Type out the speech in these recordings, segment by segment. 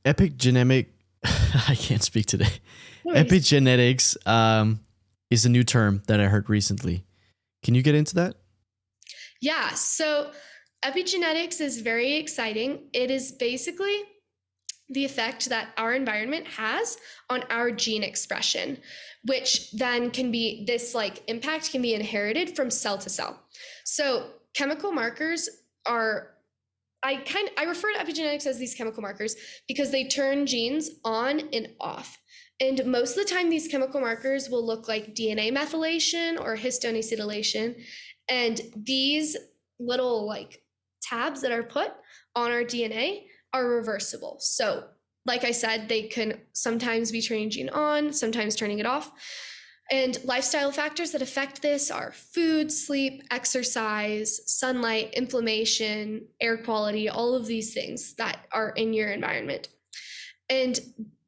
Epigenetic, I can't speak today. No worries. Epigenetics is a new term that I heard recently. Can you get into that? Yeah, so epigenetics is very exciting. It is basically the effect that our environment has on our gene expression, which then can be this like impact can be inherited from cell to cell. So chemical markers are I refer to epigenetics as these chemical markers because they turn genes on and off. And most of the time, these chemical markers will look like DNA methylation or histone acetylation. And these little like tabs that are put on our DNA are reversible. So, like I said, they can sometimes be turning gene on, sometimes turning it off. And lifestyle factors that affect this are food, sleep, exercise, sunlight, inflammation, air quality, all of these things that are in your environment. And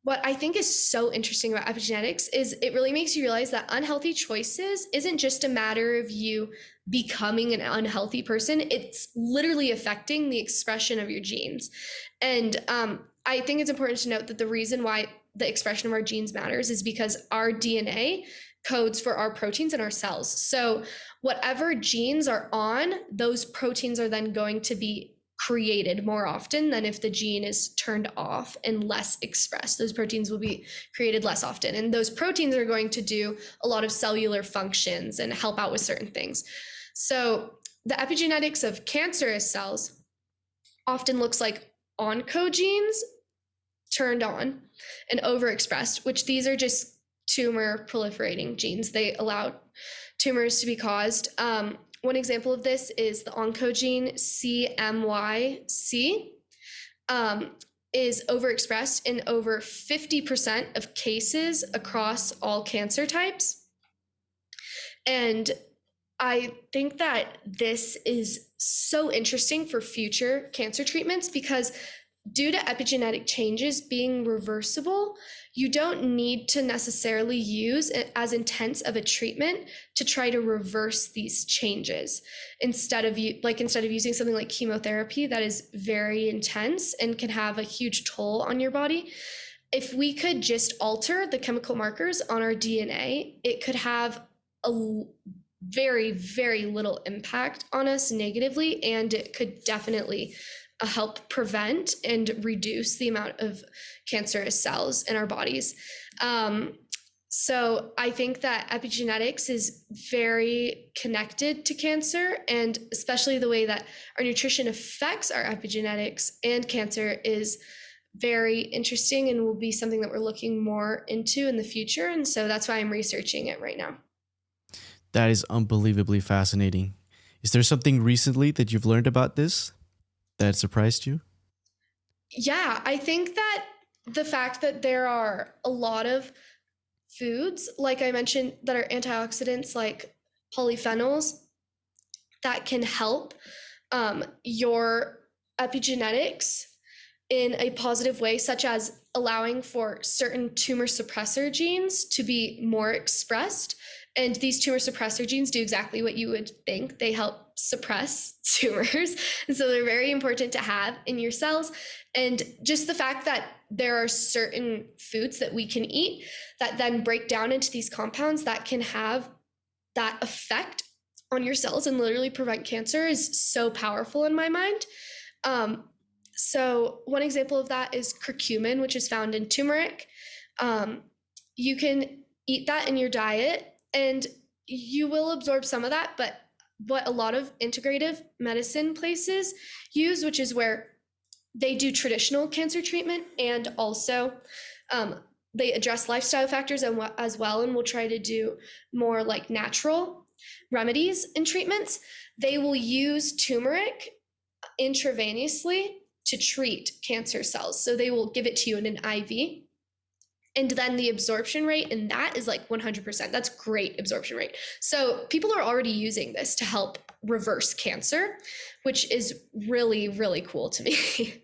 what I think is so interesting about epigenetics is it really makes you realize that unhealthy choices isn't just a matter of you becoming an unhealthy person. It's literally affecting the expression of your genes. And I think it's important to note that the reason why the expression of our genes matters is because our DNA codes for our proteins in our cells. So whatever genes are on, those proteins are then going to be created more often than if the gene is turned off and less expressed. Those proteins will be created less often. And those proteins are going to do a lot of cellular functions and help out with certain things. So the epigenetics of cancerous cells often looks like oncogenes turned on and overexpressed, which these are just tumor proliferating genes. They allow tumors to be caused. One example of this is the oncogene CMYC is overexpressed in over 50% of cases across all cancer types. And I think that this is so interesting for future cancer treatments because due to epigenetic changes being reversible, you don't need to necessarily use as intense of a treatment to try to reverse these changes. Instead of using something like chemotherapy that is very intense and can have a huge toll on your body, if we could just alter the chemical markers on our DNA, it could have a very, very little impact on us negatively, and it could definitely help prevent and reduce the amount of cancerous cells in our bodies. So I think that epigenetics is very connected to cancer, and especially the way that our nutrition affects our epigenetics and cancer is very interesting and will be something that we're looking more into in the future. And so that's why I'm researching it right now. That is unbelievably fascinating. Is there something recently that you've learned about this that surprised you? Yeah, I think that the fact that there are a lot of foods, like I mentioned, that are antioxidants like polyphenols that can help your epigenetics in a positive way, such as allowing for certain tumor suppressor genes to be more expressed. And these tumor suppressor genes do exactly what you would think. They help suppress tumors. And so they're very important to have in your cells. And just the fact that there are certain foods that we can eat that then break down into these compounds that can have that effect on your cells and literally prevent cancer is so powerful in my mind. So one example of that is curcumin, which is found in turmeric. You can eat that in your diet and you will absorb some of that, but what a lot of integrative medicine places use, which is where they do traditional cancer treatment and also they address lifestyle factors as well, and will try to do more like natural remedies and treatments. They will use turmeric intravenously to treat cancer cells. So they will give it to you in an IV. And then the absorption rate in that is like 100%. That's great absorption rate. So people are already using this to help reverse cancer, which is really, really cool to me.